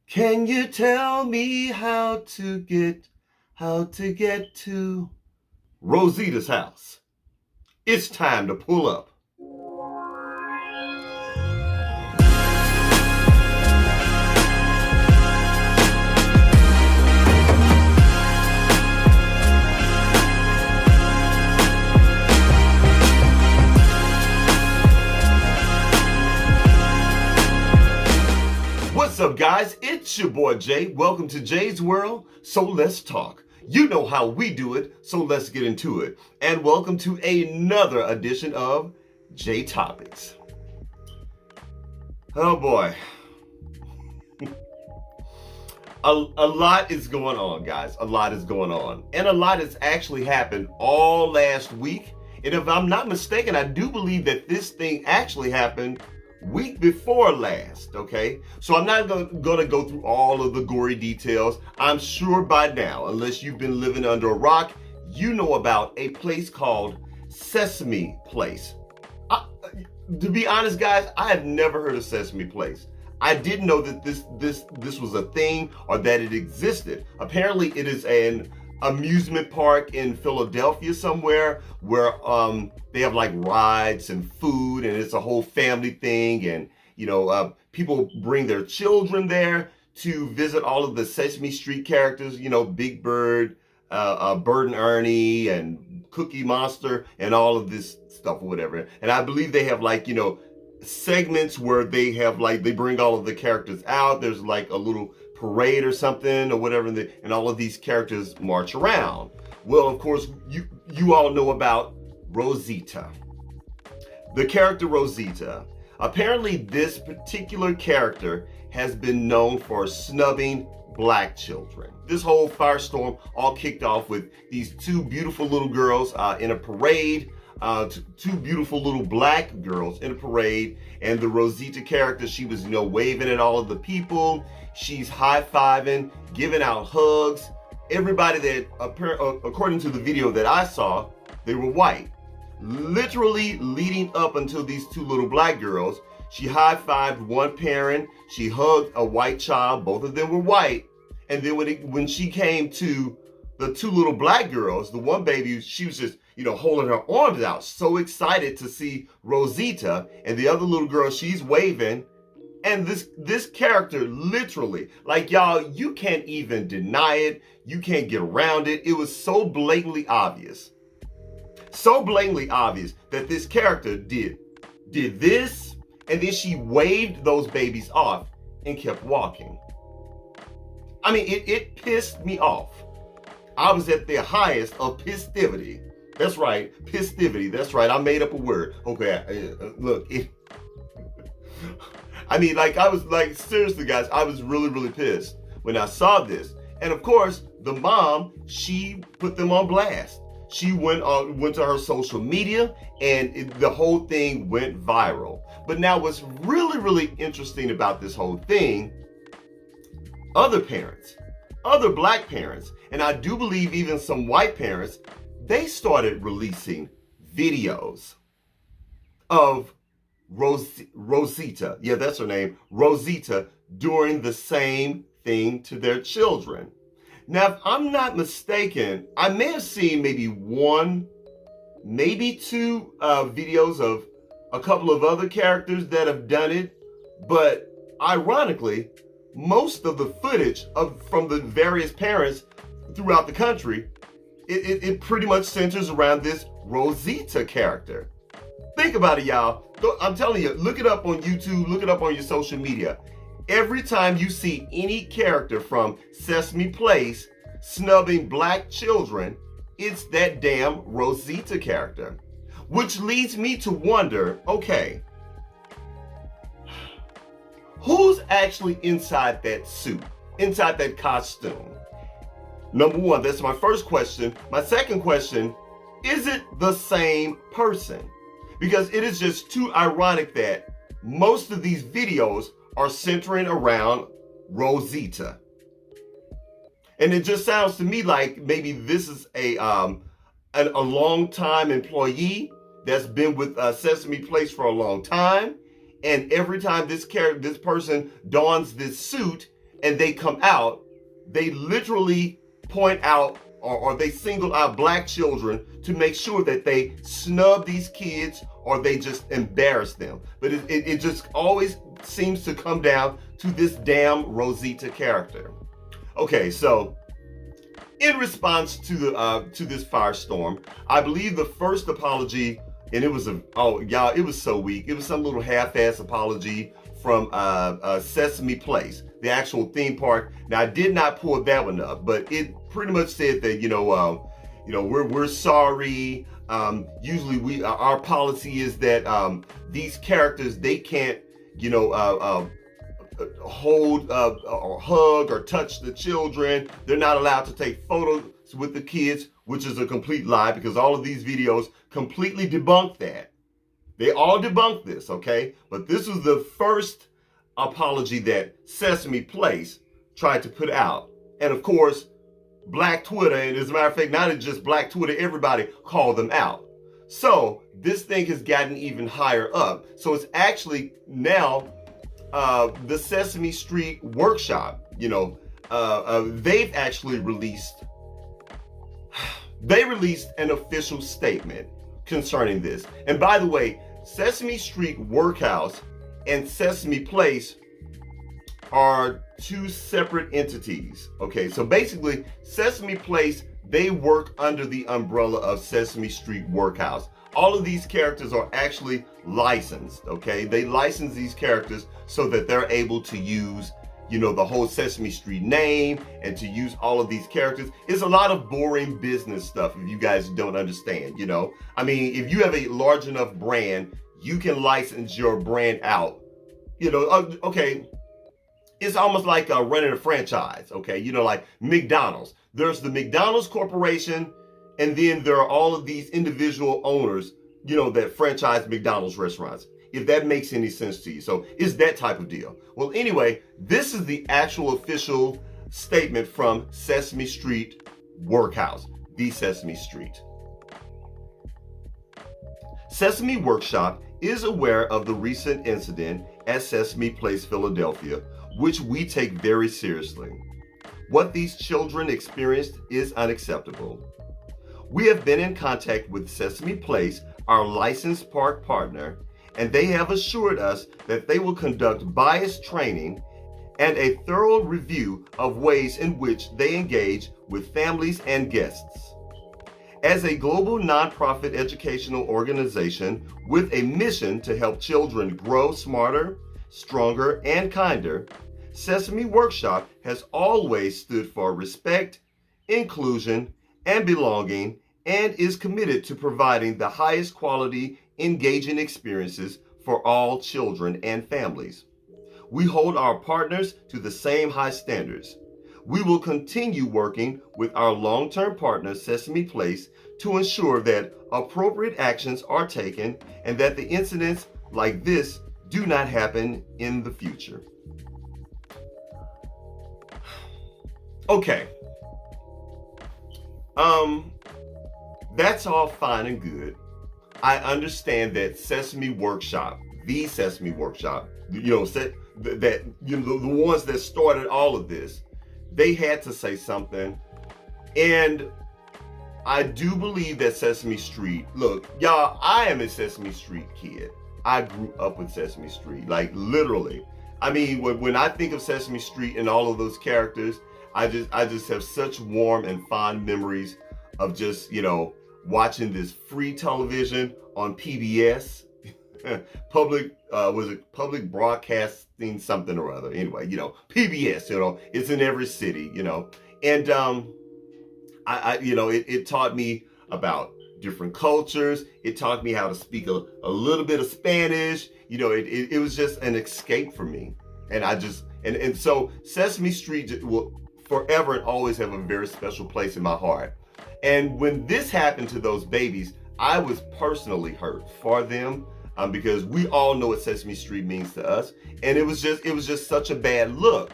Can you tell me how to get to Rosita's house? It's time to pull up. What's up, guys? It's your boy Jay. Welcome to Jay's World. So let's talk. You know how we do it, so let's get into it. And welcome to another edition of Jaitopics. Oh boy. A lot is going on, guys. A lot is going on. And a lot has actually happened all last week. And if I'm not mistaken, I do believe that this thing actually happened week before last, okay? So I'm not going to go through all of the gory details. I'm sure by now, unless you've been living under a rock, you know about a place called Sesame Place. To be honest, guys, I have never heard of Sesame Place. I didn't know that this was a thing or that it existed. Apparently, it is an amusement park in Philadelphia somewhere where they have like rides and food, and it's a whole family thing, and people bring their children there to visit all of the Sesame Street characters, Big Bird, Bert and Ernie, and Cookie Monster, and all of this stuff or whatever. And I believe they have segments where they have they bring all of the characters out. There's like a little parade or something or whatever, and all of these characters march around. Well, of course, you all know about Rosita. The character Rosita. Apparently, this particular character has been known for snubbing black children. This whole firestorm all kicked off with these two beautiful little girls in a parade. Two beautiful little black girls in a parade, and the Rosita character, she was waving at all of the people. She's high-fiving, giving out hugs. Everybody that, according to the video that I saw, they were white. Literally leading up until these two little black girls, she high-fived one parent, she hugged a white child, both of them were white, and then when she came to the two little black girls, the one baby, she was just holding her arms out, so excited to see Rosita, and the other little girl, she's waving. And this character literally, y'all, you can't even deny it. You can't get around it. It was so blatantly obvious. So blatantly obvious that this character did this, and then she waved those babies off and kept walking. I mean, it pissed me off. I was at the highest of pistivity. That's right, pistivity. That's right, I made up a word. Okay, look, I was seriously, guys, I was really, really pissed when I saw this. And of course, the mom, she put them on blast. She went to her social media, and the whole thing went viral. But now what's really, really interesting about this whole thing, other parents, other black parents, and I do believe even some white parents, they started releasing videos of Rosita, yeah, that's her name, Rosita, doing the same thing to their children. Now, if I'm not mistaken, I may have seen maybe one, maybe two videos of a couple of other characters that have done it, but ironically, most of the footage from the various parents throughout the country, it pretty much centers around this Rosita character. Think about it, y'all. I'm telling you, look it up on YouTube, look it up on your social media. Every time you see any character from Sesame Place snubbing black children, it's that damn Rosita character. Which leads me to wonder, okay, who's actually inside that suit, inside that costume? Number one, that's my first question. My second question, is it the same person? Because it is just too ironic that most of these videos are centering around Rosita. And it just sounds to me like maybe this is a long-time employee that's been with Sesame Place for a long time, and every time this person dons this suit, and they come out, they literally point out or they single out black children to make sure that they snub these kids or they just embarrass them. But it just always seems to come down to this damn Rosita character. Okay, so in response to this firestorm, I believe the first apology, and it was y'all, it was so weak. It was some little half-ass apology from Sesame Place, the actual theme park. Now, I did not pull that one up, but it pretty much said that we're sorry. Usually our policy is that these characters, they can't hold or hug or touch the children. They're not allowed to take photos with the kids, which is a complete lie because all of these videos completely debunk that. They all debunked this, okay? But this was the first apology that Sesame Place tried to put out. And of course, Black Twitter, and as a matter of fact, not just Black Twitter, everybody called them out. So this thing has gotten even higher up. So it's actually now the Sesame Street Workshop, they've actually released an official statement concerning this. And by the way, Sesame Street Workhouse and Sesame Place are two separate entities. Okay, so basically Sesame Place, they work under the umbrella of Sesame Street Workhouse. All of these characters are actually licensed, okay? They license these characters so that they're able to use, the whole Sesame Street name and to use all of these characters. It's a lot of boring business stuff if you guys don't understand, I mean, if you have a large enough brand, you can license your brand out, okay. It's almost like running a franchise, okay? Like McDonald's. There's the McDonald's Corporation, and then there are all of these individual owners, that franchise McDonald's restaurants, if that makes any sense to you. So it's that type of deal. Well, anyway, this is the actual official statement from Sesame Street Workhouse, the Sesame Street. Sesame Workshop is aware of the recent incident at Sesame Place, Philadelphia, which we take very seriously. What these children experienced is unacceptable. We have been in contact with Sesame Place, our licensed park partner, and they have assured us that they will conduct bias training and a thorough review of ways in which they engage with families and guests. As a global nonprofit educational organization with a mission to help children grow smarter, stronger, and kinder, Sesame Workshop has always stood for respect, inclusion, and belonging, and is committed to providing the highest quality, engaging experiences for all children and families. We hold our partners to the same high standards. We will continue working with our long-term partner, Sesame Place, to ensure that appropriate actions are taken and that the incidents like this do not happen in the future. Okay. That's all fine and good. I understand that Sesame Workshop, the Sesame Workshop, the ones that started all of this, they had to say something. And I do believe that Sesame Street, look, y'all, I am a Sesame Street kid. I grew up with Sesame Street, like literally. I mean, when I think of Sesame Street and all of those characters, I just have such warm and fond memories of just, watching this free television on PBS, public broadcasting something or other. Anyway, PBS, it's in every city, and it taught me about different cultures. It taught me how to speak a little bit of Spanish. It was just an escape for me. And and so Sesame Street will forever and always have a very special place in my heart. And when this happened to those babies, I was personally hurt for them because we all know what Sesame Street means to us. And it was just such a bad look.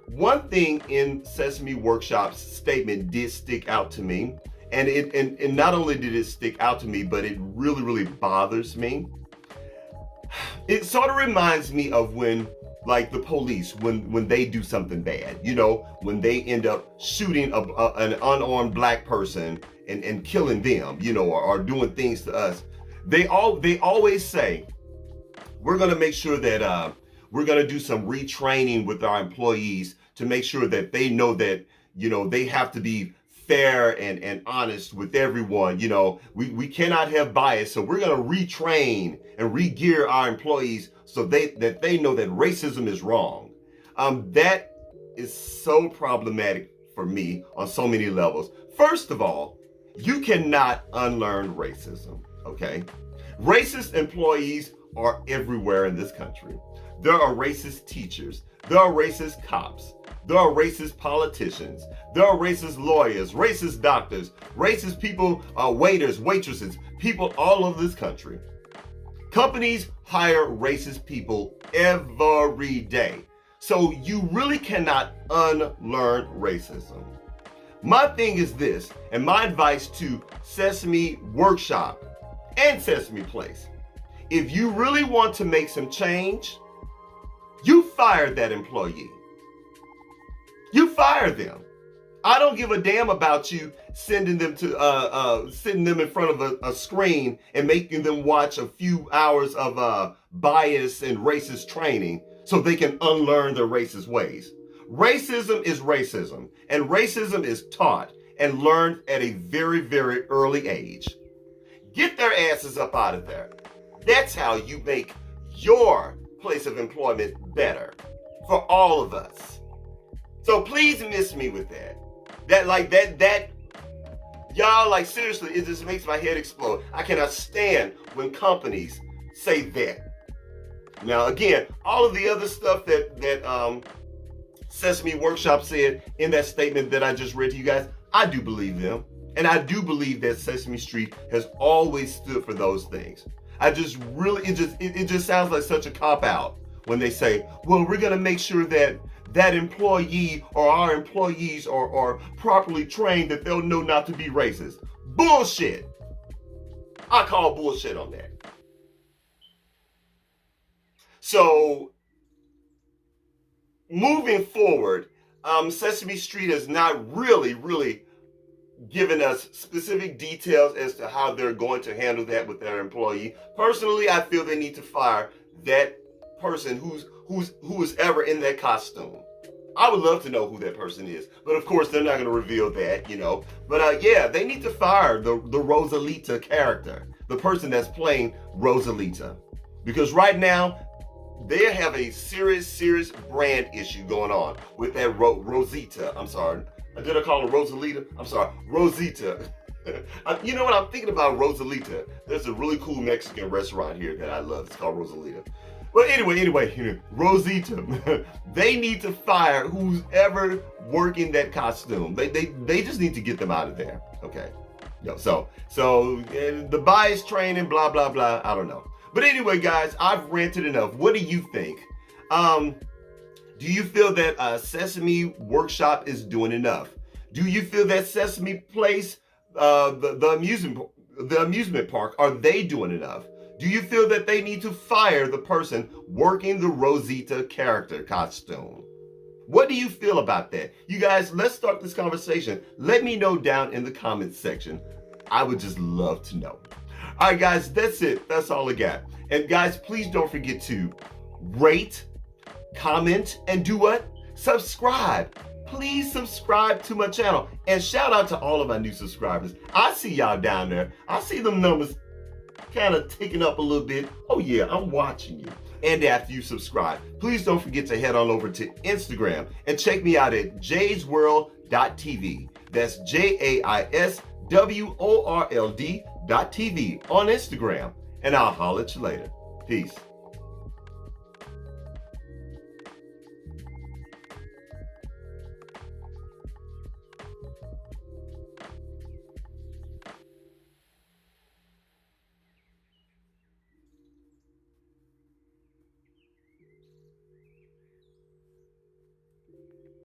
One thing in Sesame Workshop's statement did stick out to me. And not only did it stick out to me, but it really, really bothers me. It sort of reminds me of when like the police when they do something bad, you know, when they end up shooting an unarmed black person and killing them, you know, or doing things to us. They always say, we're going to make sure that we're going to do some retraining with our employees to make sure that they know that, you know, they have to be fair and honest with everyone. You know, we cannot have bias, so we're going to retrain and re-gear our employees so that they know that racism is wrong. That is so problematic for me on so many levels. First of all, you cannot unlearn racism, okay? Racist employees are everywhere in this country. There are racist teachers. There are racist cops. There are racist politicians. There are racist lawyers, racist doctors, racist people, waiters, waitresses, people all over this country. Companies hire racist people every day. So you really cannot unlearn racism. My thing is this, and my advice to Sesame Workshop and Sesame Place: if you really want to make some change, you fire that employee. You fire them. I don't give a damn about you sending them in front of a screen and making them watch a few hours of bias and racist training so they can unlearn their racist ways. Racism is racism, and racism is taught and learned at a very, very early age. Get their asses up out of there. That's how you make your place of employment better for all of us. So please miss me with that. That y'all, like, seriously, it just makes my head explode. I cannot stand when companies say that. Now, again, all of the other stuff that Sesame Workshop said in that statement that I just read to you guys, I do believe them. And I do believe that Sesame Street has always stood for those things. It just sounds like such a cop-out when they say, well, we're going to make sure that employee or our employees are properly trained, that they'll know not to be racist. Bullshit. I call bullshit on that. So, moving forward, Sesame Street has not really given us specific details as to how they're going to handle that with their employee. Personally, I feel they need to fire that person who is ever in that costume. I would love to know who that person is, but of course they're not going to reveal that, you know. But yeah, they need to fire the Rosita character, the person that's playing Rosalita, because right now they have a serious brand issue going on with that Rosita. I'm sorry, did I call her Rosalita? I'm sorry, Rosita. You know what? I'm thinking about Rosalita. There's a really cool Mexican restaurant here that I love. It's called Rosalita. Well, anyway, Rosita, they need to fire who's ever working that costume. They just need to get them out of there. Okay. So the bias training, blah, blah, blah. I don't know. But anyway, guys, I've ranted enough. What do you think? Do you feel that Sesame Workshop is doing enough? Do you feel that Sesame Place, the amusement park, are they doing enough? Do you feel that they need to fire the person working the Rosita character costume? What do you feel about that? You guys, let's start this conversation. Let me know down in the comments section. I would just love to know. All right, guys, that's it. That's all I got. And guys, please don't forget to rate, comment, and do what? Subscribe. Please subscribe to my channel. And shout out to all of my new subscribers. I see y'all down there. I see them numbers kind of ticking up a little bit. Oh yeah, I'm watching you. And after you subscribe, please don't forget to head on over to Instagram and check me out at jaysworld.tv. That's JAISWORLD.tv on Instagram. And I'll holler at you later. Peace.